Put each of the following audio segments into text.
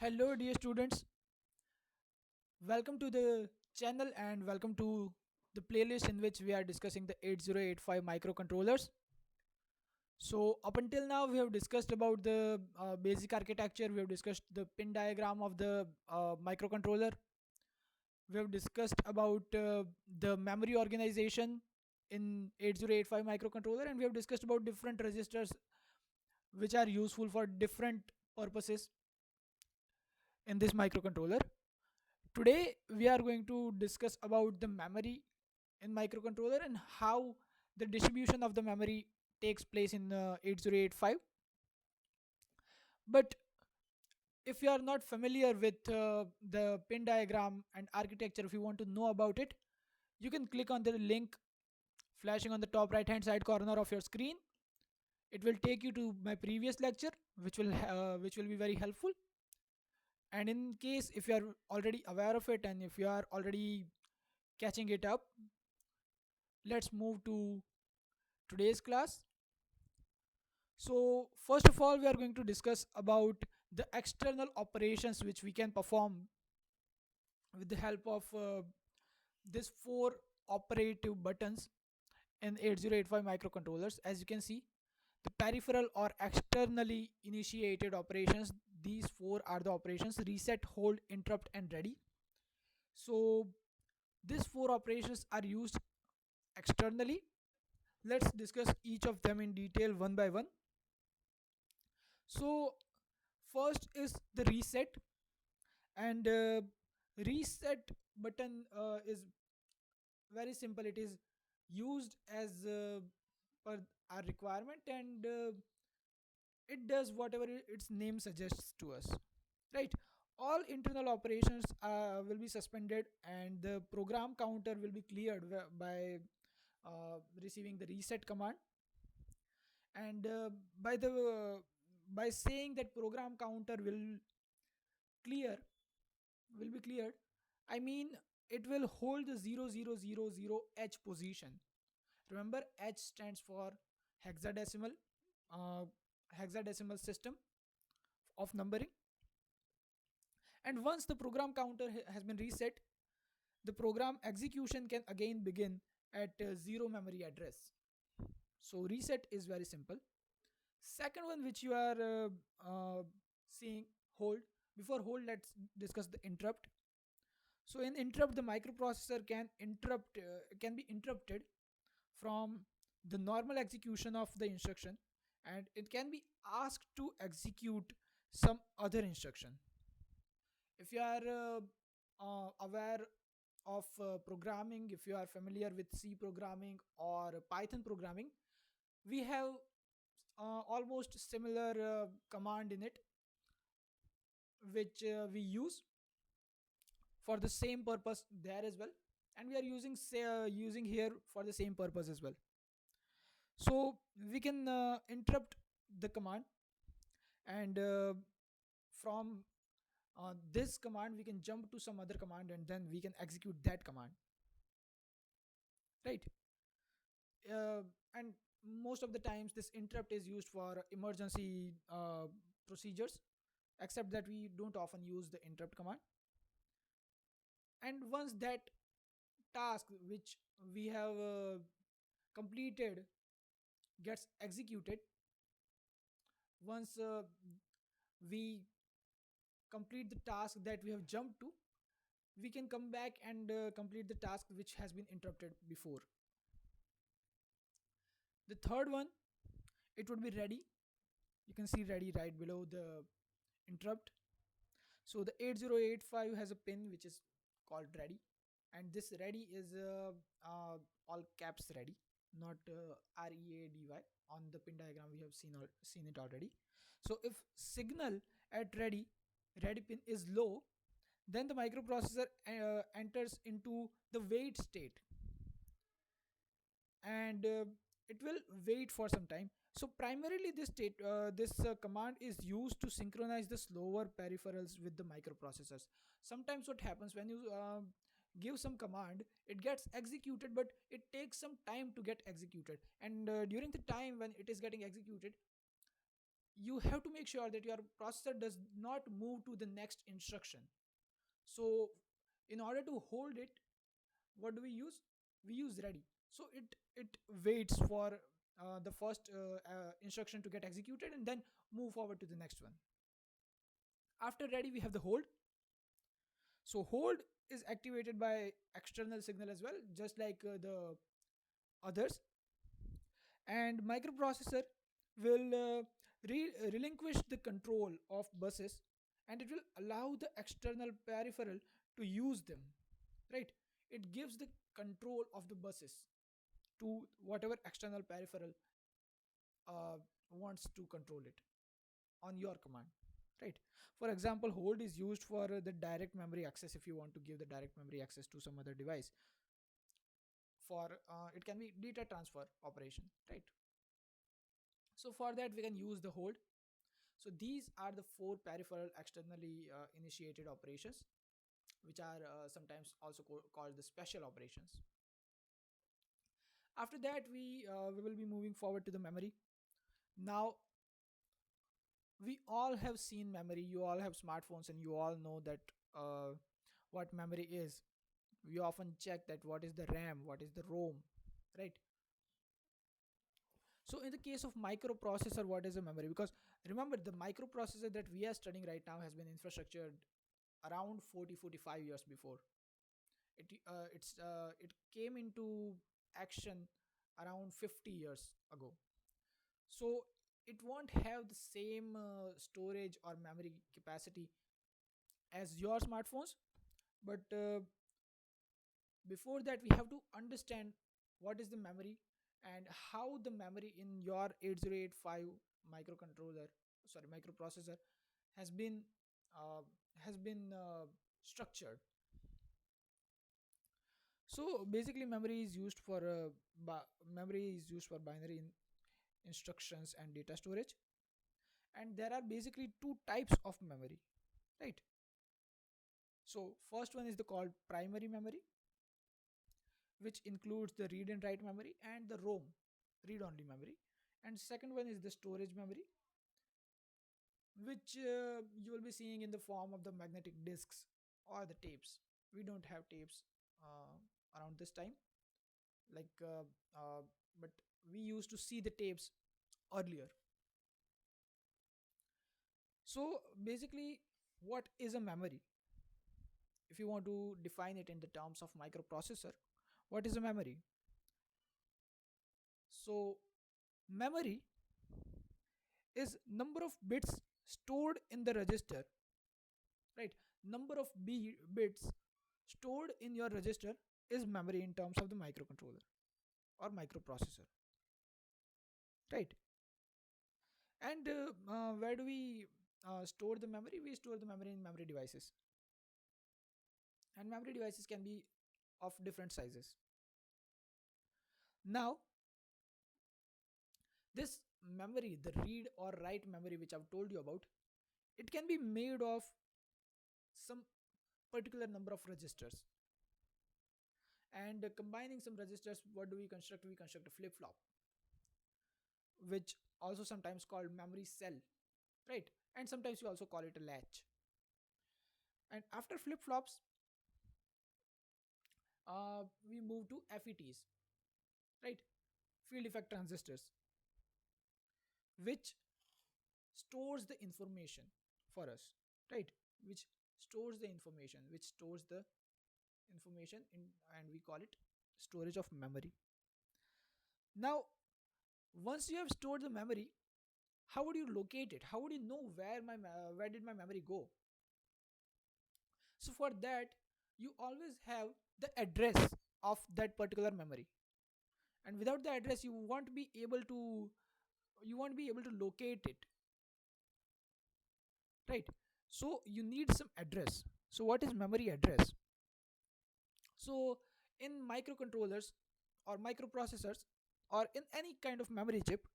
Hello, dear students. Welcome to the channel and welcome to the playlist in which we are discussing the 8085 microcontrollers. So, up until now, we have discussed about the basic architecture, we have discussed the pin diagram of the microcontroller, we have discussed about the memory organization in 8085 microcontroller, and we have discussed about different registers which are useful for different purposes in this microcontroller. Today we are going to discuss about the memory in microcontroller and how the distribution of the memory takes place in 8085. But if you are not familiar with the pin diagram and architecture, if you want to know about it, you can click on the link flashing on the top right hand side corner of your screen. It will take you to my previous lecture, which will be very helpful. And in case if you are already aware of it and if you are already catching it up, let's move to today's class. So first of all, we are going to discuss about the external operations which we can perform with the help of this four operative buttons in 8085 microcontrollers. As you can see, the peripheral or externally initiated operations, these four are the operations: reset, hold, interrupt and ready. So these four operations are used externally. Let's discuss each of them in detail one by one. So first is the reset, and reset button is very simple. It is used as per our requirement, and it does whatever its name suggests to us, right? All internal operations will be suspended and the program counter will be cleared by receiving the reset command. And by saying that program counter clear will be cleared, I mean it will hold the 0000 H position. Remember, H stands for hexadecimal, uh, hexadecimal system of numbering. And once the program counter has been reset, the program execution can again begin at zero memory address. So reset is very simple. Second one which you are seeing, hold. Before hold, let's discuss the interrupt. So in interrupt, the microprocessor can be interrupted from the normal execution of the instruction, and it can be asked to execute some other instruction. If you are aware of programming, if you are familiar with C programming or Python programming, we have almost similar command in it, which we use for the same purpose there as well, and we are using here for the same purpose as well. So we can interrupt the command, and from this command we can jump to some other command and then we can execute that command, right? And most of the times this interrupt is used for emergency procedures, except that we don't often use the interrupt command. And once that task which we have completed gets executed, once we complete the task that we have jumped to, we can come back and complete the task which has been interrupted before. The third one, it would be ready. You can see ready right below the interrupt. So the 8085 has a pin which is called ready, and this ready is all caps ready, not ready. On the pin diagram we have seen it already. So if signal at ready pin is low, then the microprocessor enters into the wait state, and it will wait for some time. So primarily this command is used to synchronize the slower peripherals with the microprocessors. Sometimes what happens when you give some command, it gets executed, but it takes some time to get executed, and during the time when it is getting executed, you have to make sure that your processor does not move to the next instruction. So in order to hold it, what do we use? We use ready. So it waits for the first instruction to get executed and then move forward to the next one. After ready, we have the hold. So hold is activated by external signal as well, just like the others. And microprocessor will relinquish the control of buses, and it will allow the external peripheral to use them, right? It gives the control of the buses to whatever external peripheral uh, wants to control it on your command, right? For example, hold is used for the direct memory access. If you want to give the direct memory access to some other device, for it can be data transfer operation, right? So for that we can use the hold. So these are the four peripheral externally initiated operations, which are sometimes also called the special operations. After that, we will be moving forward to the memory. Now, we all have seen memory. You all have smartphones, and you all know that what memory is. We often check that what is the RAM, what is the ROM, right? So in the case of microprocessor, what is a memory? Because remember, the microprocessor that we are studying right now has been infrastructured around 40-45 years before. It came into action around 50 years ago. So it won't have the same storage or memory capacity as your smartphones. But before that, we have to understand what is the memory and how the memory in your 8085 microcontroller, sorry, microprocessor has been uh, structured. So basically, memory is used for binary instructions and data storage. And there are basically two types of memory, right? So first one is the called primary memory, which includes the read and write memory and the ROM, read only memory. And second one is the storage memory, which you will be seeing in the form of the magnetic disks or the tapes. We don't have tapes around this time, like but we used to see the tapes earlier. So basically, what is a memory? If you want to define it in the terms of microprocessor, what is a memory? So memory is number of bits stored in the register, right? Number of bits stored in your register is memory in terms of the microcontroller or microprocessor, right? And where do we store the memory? We store the memory in memory devices, and memory devices can be of different sizes. Now, this memory, the read or write memory, which I've told you about, it can be made of some particular number of registers. And combining some registers, what do we construct? We construct a flip flop, which also sometimes called memory cell, right? And sometimes we also call it a latch. And after flip flops, we move to FETs, right? Field effect transistors, which stores the information for us, right? Which stores the information, which stores the information in, and we call it storage of memory. Now, once you have stored the memory, how would you locate it? How would you know where did my memory go? So for that, you always have the address of that particular memory, and without the address, you won't be able to locate it, right? So you need some address. So what is memory address? So in microcontrollers or microprocessors or in any kind of memory chip,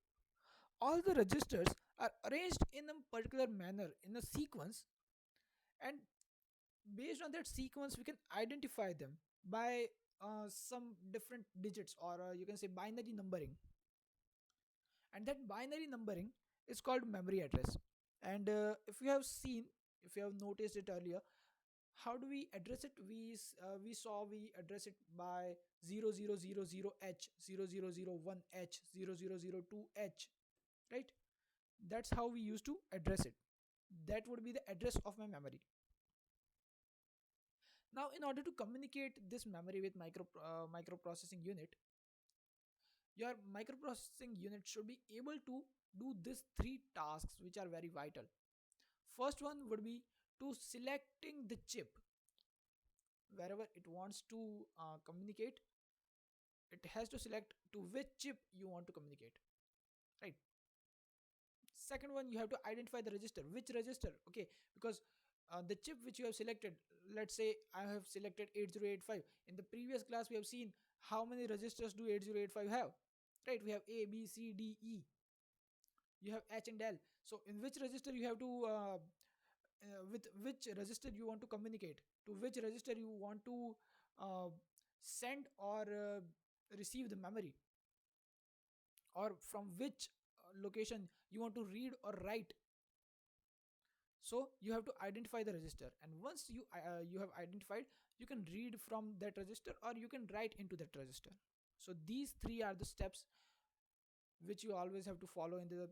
all the registers are arranged in a particular manner in a sequence, and based on that sequence we can identify them by some different digits, or you can say binary numbering. And that binary numbering is called memory address. And if you have seen, if you have noticed it earlier, how do we address it? We saw we address it by 0000h, 0001h, 0002h, right? That's how we used to address it. That would be the address of my memory. Now, in order to communicate this memory with microprocessing unit, your microprocessing unit should be able to do these three tasks which are very vital. First one would be to selecting the chip wherever it wants to communicate. It has to select to which chip you want to communicate, right? Second one, you have to identify the register, which register. Okay, because the chip which you have selected, let's say I have selected 8085. In the previous class we have seen how many registers do 8085 have, right? We have A, B, C, D, E. You have H and L. So in which register you have to with which register you want to communicate, to which register you want to uh, send or receive the memory, or from which location you want to read or write. So you have to identify the register, and once you have identified, you can read from that register or you can write into that register. So these three are the steps which you always have to follow in the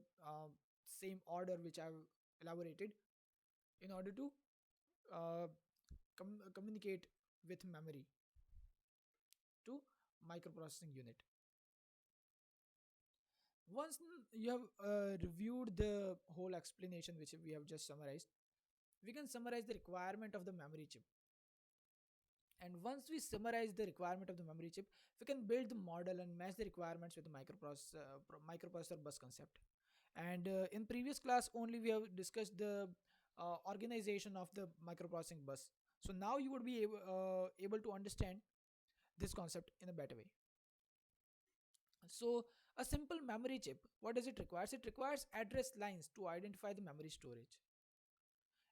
same order which I've elaborated, in order to uh, communicate with memory to microprocessing unit. Once you have reviewed the whole explanation which we have just summarized, we can summarize the requirement of the memory chip. And once we summarize the requirement of the memory chip, we can build the model and match the requirements with the microprocessor bus concept. And in previous class only we have discussed the organization of the microprocessing bus. So now you would be able to understand this concept in a better way. So a simple memory chip, what does it require? It requires address lines to identify the memory storage.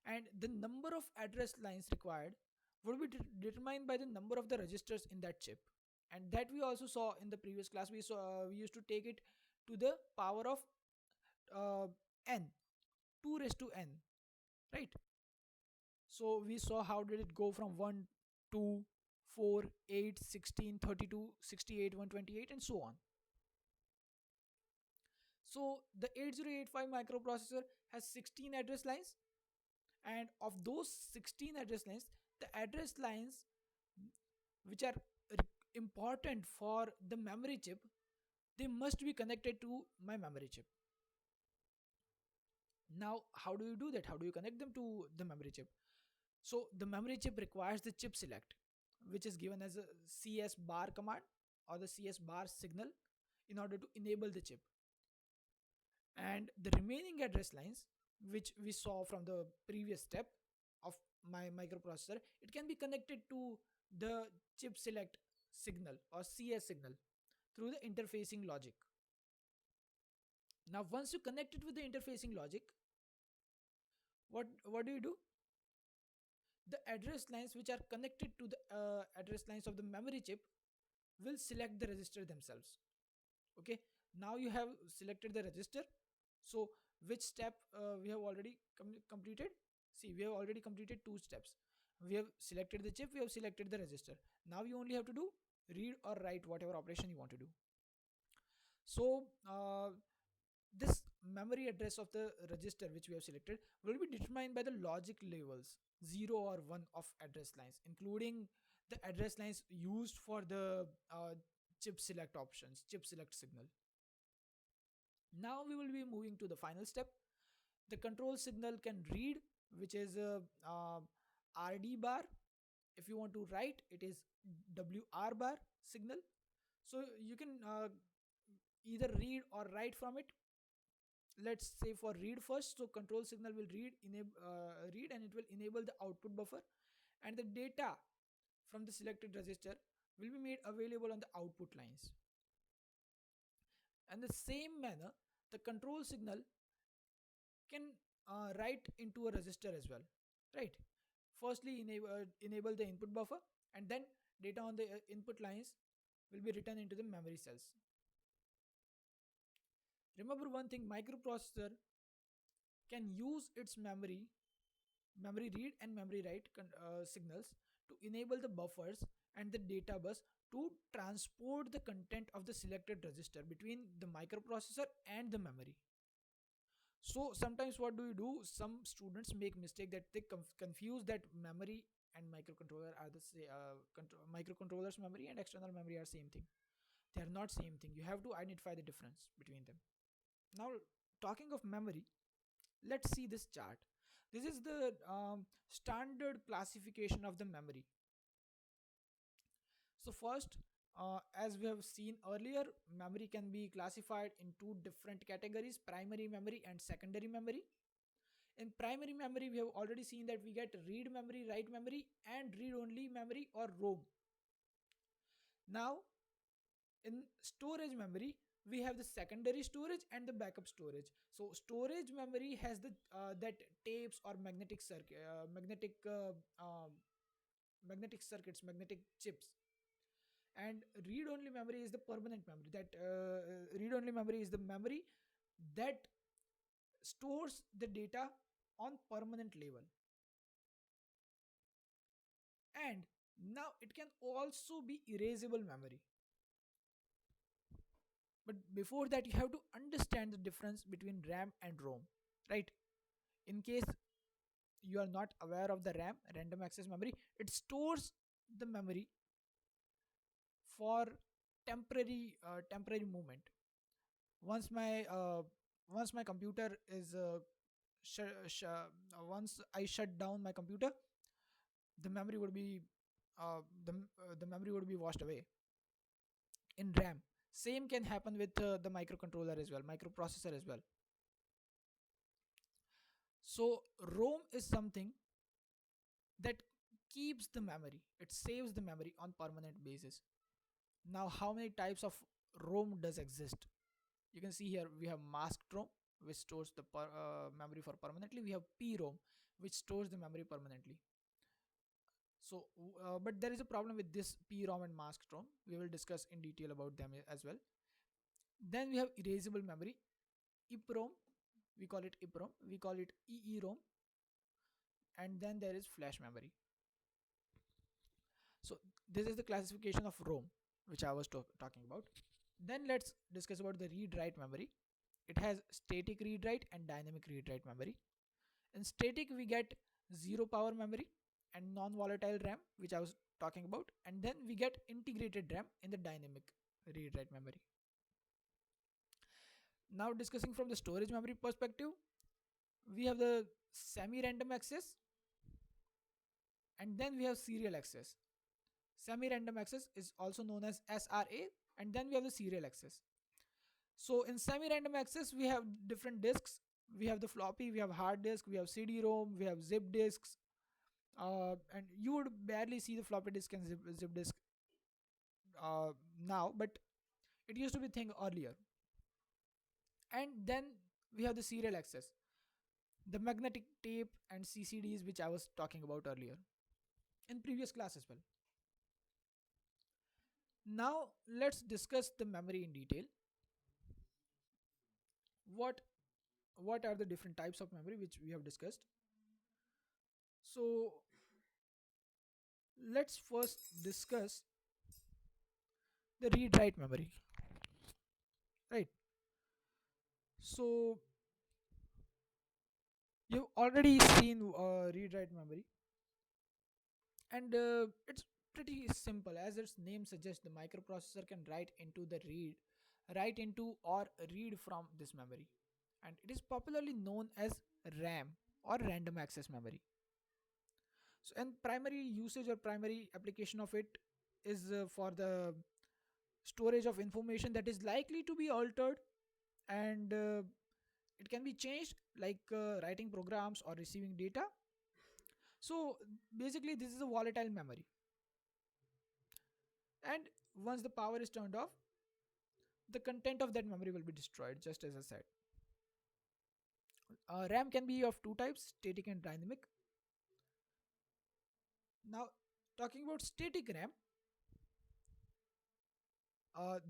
And the number of address lines required would be determined by the number of the registers in that chip. And that we also saw in the previous class. We used to take it to the power of uh, n, 2 raised to n, right? So we saw how did it go from 1, 2, 4, 8, 16, 32, 68, 128, and so on. So the 8085 microprocessor has 16 address lines, and of those 16 address lines, the address lines which are important for the memory chip, they must be connected to my memory chip. Now how do you do that? How do you connect them to the memory chip? So the memory chip requires the chip select, which is given as a cs bar command or the cs bar signal, in order to enable the chip. And the remaining address lines which we saw from the previous step of my microprocessor, it can be connected to the chip select signal or cs signal through the interfacing logic. Now once you connect it with the interfacing logic, what do? The address lines which are connected to the address lines of the memory chip will select the register themselves. Okay, now you have selected the register. So which step we have already completed? See, we have already completed two steps. We have selected the chip, we have selected the register. Now you only have to do read or write whatever operation you want to do. So this memory address of the register which we have selected will be determined by the logic levels 0 or 1 of address lines, including the address lines used for the chip select options, chip select signal. Now we will be moving to the final step. The control signal can read, which is RD bar. If you want to write, it is WR bar signal. So you can either read or write from it. Let's say for read first. So control signal will read, and it will enable the output buffer, and the data from the selected register will be made available on the output lines. And the same manner, the control signal can write into a register as well, right? Firstly enable the input buffer, and then data on the input lines will be written into the memory cells. Remember one thing, microprocessor can use its memory read and memory write signals to enable the buffers and the data bus to transport the content of the selected register between the microprocessor and the memory. So sometimes what do you do? Some students make mistake that they confuse that memory and microcontroller are the microcontroller's memory and external memory are same thing. They are not same thing. You have to identify the difference between them. Now, talking of memory, let's see this chart. This is the standard classification of the memory. So first, as we have seen earlier, memory can be classified in two different categories: primary memory and secondary memory. In primary memory, we have already seen that we get read memory, write memory, and read only memory or ROM. Now, in storage memory, we have the secondary storage and the backup storage. So storage memory has the that tapes or magnetic circuits, magnetic chips. And read only memory is the permanent memory. That read only memory is the memory that stores the data on permanent level. And now it can also be erasable memory. But before that, you have to understand the difference between RAM and ROM, right? In case you are not aware of the RAM, random access memory, it stores the memory for temporary movement. Once my computer is once I shut down my computer, the memory would be the memory would be washed away. In RAM, same can happen with the microcontroller as well, microprocessor as well. So ROM is something that keeps the memory, it saves the memory on permanent basis. Now, how many types of ROM does exist? You can see here we have masked ROM, which stores the memory for permanently. We have PROM, which stores the memory permanently. So but there is a problem with this PROM and masked ROM. We will discuss in detail about them as well. Then we have erasable memory, EPROM. We call it EPROM, we call it EEROM. And then there is flash memory. So this is the classification of ROM, which I was talking about. Then let's discuss about the read write memory. It has static read write and dynamic read write memory. In static, we get zero power memory and non volatile RAM, which I was talking about. And then we get integrated RAM in the dynamic read write memory. Now, discussing from the storage memory perspective, we have the semi random access and then we have serial access. Semi random access is also known as SRA, and then we have the serial access. So in semi random access, we have different disks. We have the floppy, we have hard disk, we have CD-ROM, we have zip disks, and you would barely see the floppy disk and zip disk now, but it used to be thing earlier. And then we have the serial access, the magnetic tape and CCDs, which I was talking about earlier in previous class as well. Now let's discuss the memory in detail. What what are the different types of memory which we have discussed? So let's first discuss the read write memory, right? So you've already seen read write memory, and it's pretty simple. As its name suggests, the microprocessor can write into or read from this memory, and it is popularly known as RAM or random access memory. So and primary usage or primary application of it is for the storage of information that is likely to be altered, and it can be changed, like writing programs or receiving data. So basically this is a volatile memory, and once the power is turned off, the content of that memory will be destroyed, just as I said. RAM can be of two types, static and dynamic. Now, talking about static RAM,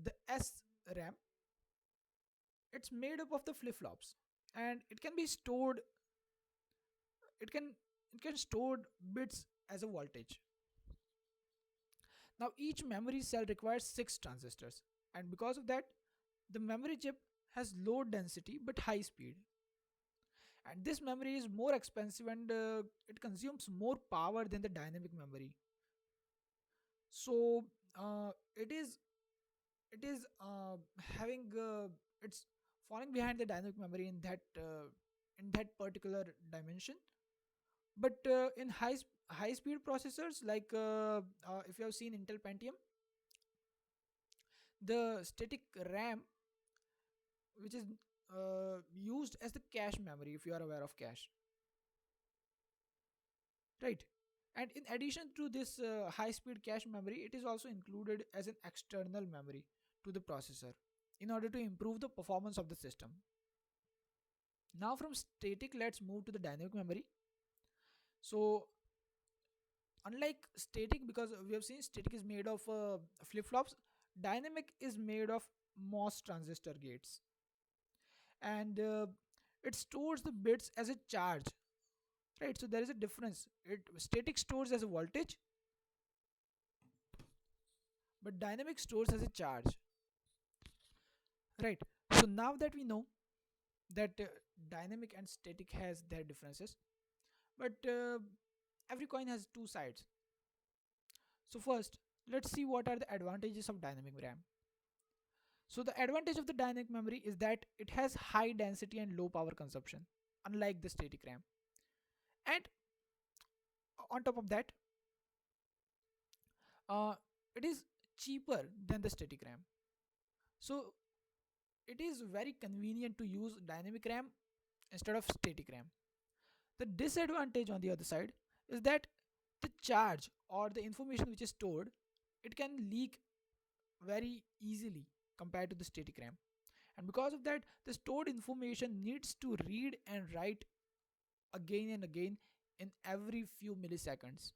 the SRAM, it's made up of the flip flops. and it can it can store bits as a voltage. Now each memory cell requires 6 transistors, and because of that, the memory chip has low density but high speed. And this memory is more expensive, and it consumes more power than the dynamic memory. So it is having it's falling behind the dynamic memory in that particular dimension. But in high speed processors, like if you have seen Intel Pentium, the static RAM, which is used as the cache memory, if you are aware of cache, right? And in addition to this high speed cache memory, it is also included as an external memory to the processor in order to improve the performance of the system. Now from static, let's move to the dynamic memory. So unlike static, because we have seen static is made of flip flops, dynamic is made of MOS transistor gates, and it stores the bits as a charge, right? So there is a difference. It static stores as a voltage, but dynamic stores as a charge, right? So now that we know that dynamic and static has their differences, but every coin has two sides. So first, let's see what are the advantages of dynamic RAM. So the advantage of the dynamic memory is that it has high density and low power consumption, unlike the static RAM. And on top of that, uh, it is cheaper than the static RAM. So it is very convenient to use dynamic RAM instead of static RAM. The disadvantage on the other side is that the charge or the information which is stored, it can leak very easily compared to the static RAM. And because of that, the stored information needs to read and write again and again in every few milliseconds,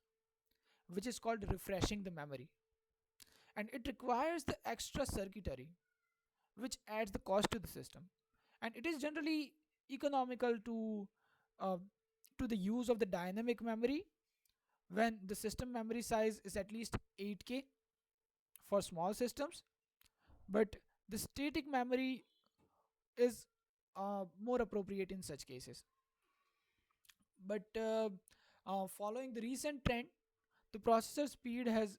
which is called refreshing the memory. And it requires the extra circuitry, which adds the cost to the system. And it is generally economical uh, to the use of the dynamic memory when the system memory size is at least 8K for small systems, but the static memory is more appropriate in such cases. But following the recent trend, the processor speed has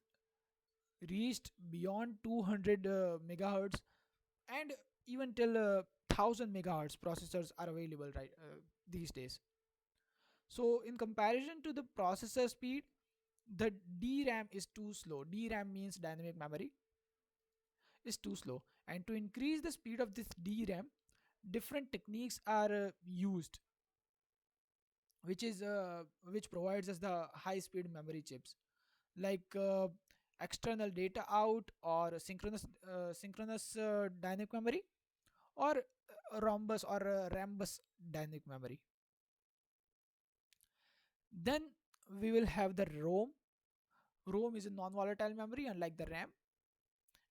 reached beyond 200 megahertz, and even till 1000 megahertz processors are available right these days. So in comparison to the processor speed, the DRAM is too slow. DRAM means dynamic memory is too slow, and to increase the speed of this DRAM, different techniques are used, which provides us the high speed memory chips, like external data out, or synchronous dynamic memory, or rhombus or rambus dynamic memory. Then we will have the ROM is a non-volatile memory, unlike the RAM,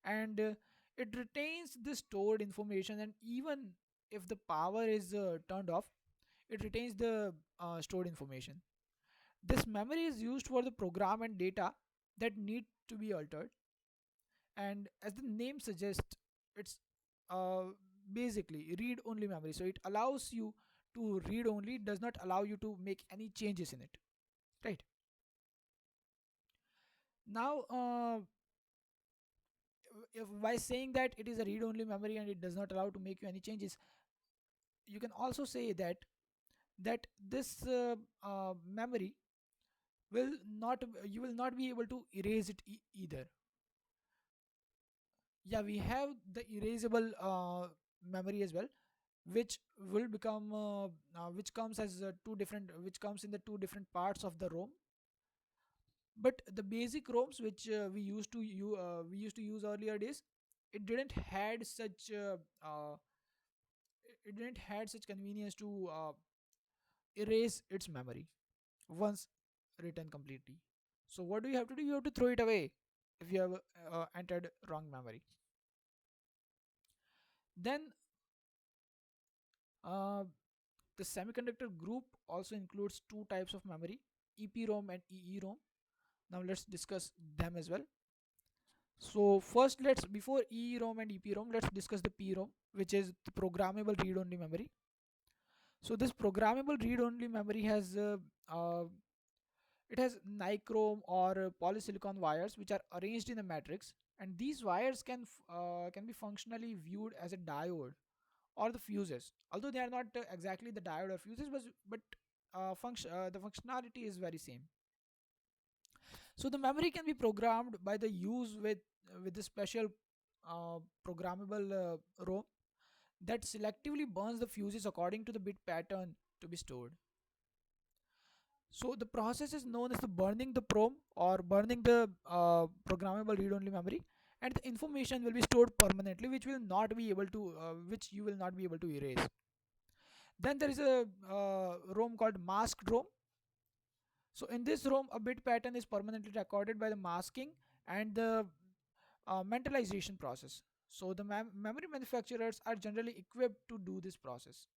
and it retains the stored information, and even if the power is turned off, it retains the stored information. This memory is used for the program and data that need to be altered, and as the name suggests, it's uh, basically read only memory. So it allows you to read only, it does not allow you to make any changes in it, right? Now if by saying that it is a read only memory and it does not allow to make you any changes, you can also say that this memory will not you will not be able to erase it either. Yeah, we have the erasable memory as well, which will become which comes as two different which comes in the two different parts of the ROM. But the basic ROMs which we used to use earlier days, it didn't had such it didn't had such convenience to erase its memory once written completely. So what do you have to do? You have to throw it away if you have entered wrong memory. Then The semiconductor group also includes two types of memory, EPROM and EEROM. Now let's discuss them as well. So first, let's before EEROM and EPROM, let's discuss the PROM, which is the programmable read-only memory. So this programmable read-only memory has uh, it has nichrome or polysilicon wires which are arranged in a matrix, and these wires can be functionally viewed as a diode or the fuses, although they are not exactly the diode or fuses, but the functionality is very same. So the memory can be programmed by the use with the special programmable ROM that selectively burns the fuses according to the bit pattern to be stored. So the process is known as the burning the prom or burning the programmable read-only memory, and the information will be stored permanently, which you will not be able to erase. Then there is a ROM called masked ROM. So in this ROM, a bit pattern is permanently recorded by the masking and the mentalization process. So the memory manufacturers are generally equipped to do this process,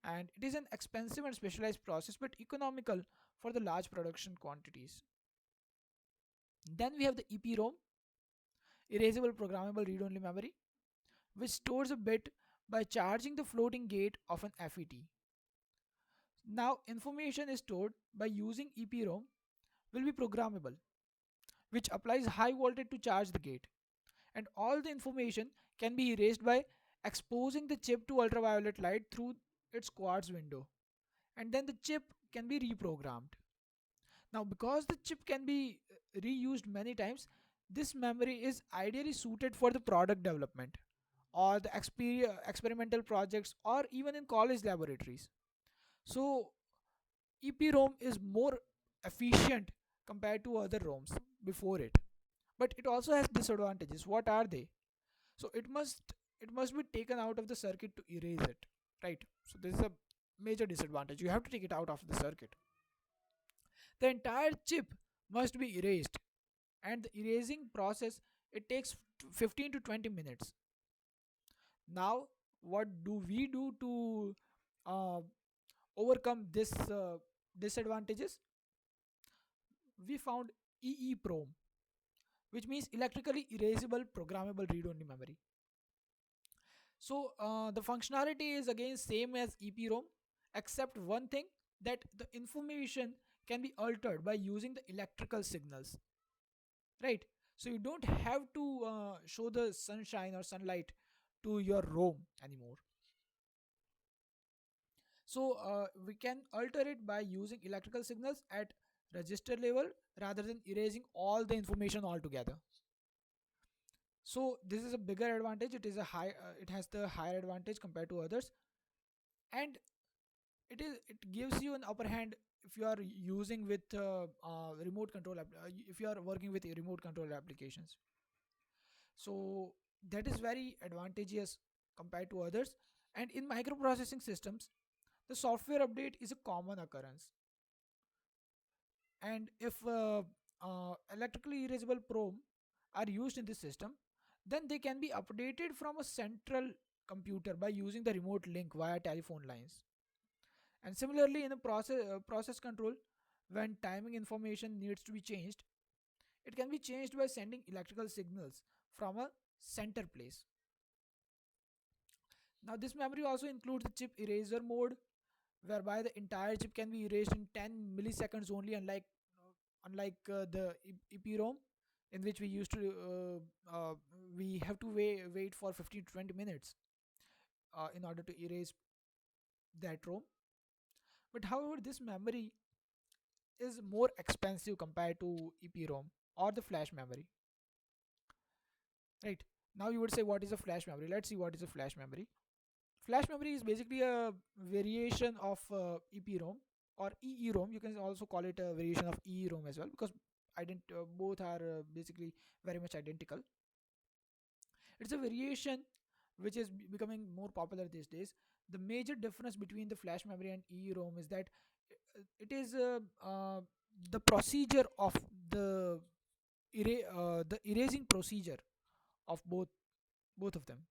and it is an expensive and specialized process but economical for the large production quantities. Then we have the EPROM, erasable programmable read-only memory, which stores a bit by charging the floating gate of an FET. Now information is stored by using EPROM will be programmable, which applies high voltage to charge the gate, and all the information can be erased by exposing the chip to ultraviolet light through its quartz window, and then the chip can be reprogrammed. Now, because the chip can be reused many times, this memory is ideally suited for the product development or the experimental projects or even in college laboratories. So, EPROM is more efficient compared to other ROMs before it, but it also has disadvantages. What are they? So it must be taken out of the circuit to erase it, right? So this is a major disadvantage. You have to take it out of the circuit. The entire chip must be erased, and the erasing process, it takes 15 to 20 minutes. Now what do we do to uh, overcome this disadvantages? We found EEPROM, which means electrically erasable programmable read only memory. So the functionality is again same as EPROM, except one thing, that the information can be altered by using the electrical signals, right? So you don't have to show the sunshine or sunlight to your ROM anymore. So we can alter it by using electrical signals at register level rather than erasing all the information altogether. So this is a bigger advantage. It has the higher advantage compared to others, and it gives you an upper hand if you are using with if you are working with remote control applications. So that is very advantageous compared to others. And in microprocessing systems, the software update is a common occurrence, and if electrically erasable prom are used in this system, then they can be updated from a central computer by using the remote link via telephone lines. And similarly, in a process control, when timing information needs to be changed, it can be changed by sending electrical signals from a center place. Now, this memory also includes the chip eraser mode, whereby the entire chip can be erased in 10 milliseconds only, unlike the EPROM, in which we have to wait for 15 to 20 minutes in order to erase that ROM. But however, this memory is more expensive compared to EPROM or the flash memory, right? Now you would say, what is a flash memory? Let's see what is a flash memory. Flash memory is basically a variation of EPROM or EEROM. You can also call it a variation of EEROM as well, because both are basically very much identical. It's a variation which is becoming more popular these days. The major difference between the flash memory and EEROM is that it is the procedure of the the erasing procedure of both of them.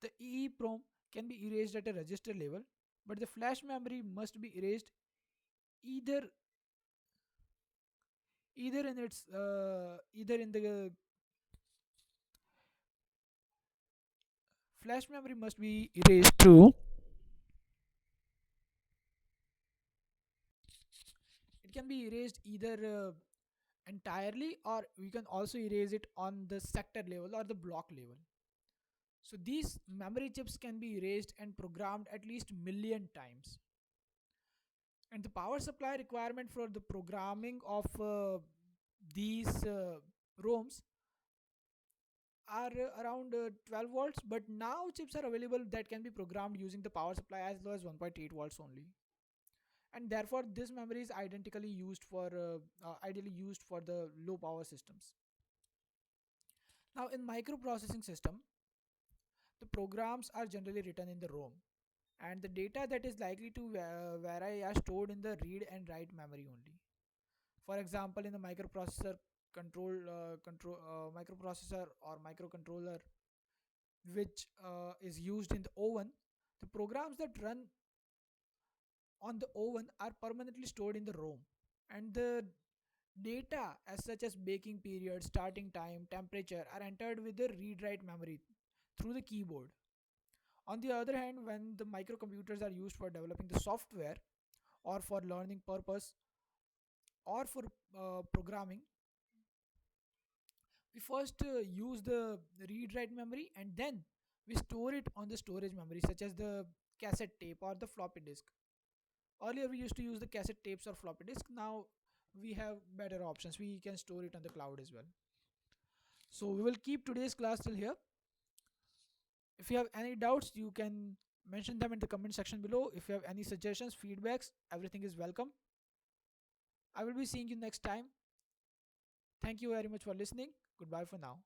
The EEPROM can be erased at a register level, but the flash memory must be erased either either in the flash memory must be erased through it can be erased either entirely, or we can also erase it on the sector level or the block level. So these memory chips can be erased and programmed at least million times. And the power supply requirement for the programming of these ROMs are around 12 volts, but now chips are available that can be programmed using the power supply as low as 1.8 volts only. And therefore this memory is ideally used for the low power systems. Now in microprocessing system, the programs are generally written in the ROM, and the data that is likely to vary are stored in the read and write memory only. For example, in the microprocessor or microcontroller which is used in the oven, the programs that run on the oven are permanently stored in the ROM, and the data as such as baking period, starting time, temperature are entered with the read write memory through the keyboard. On the other hand, when the microcomputers are used for developing the software or for learning purpose or for programming, we first use the read write memory, and then we store it on the storage memory such as the cassette tape or the floppy disk. Earlier we used to use the cassette tapes or floppy disk. Now we have better options, we can store it on the cloud as well. So we will keep today's class till here. If you have any doubts, you can mention them in the comment section below. If you have any suggestions, feedbacks, everything is welcome. I will be seeing you next time. Thank you very much for listening. Goodbye for now.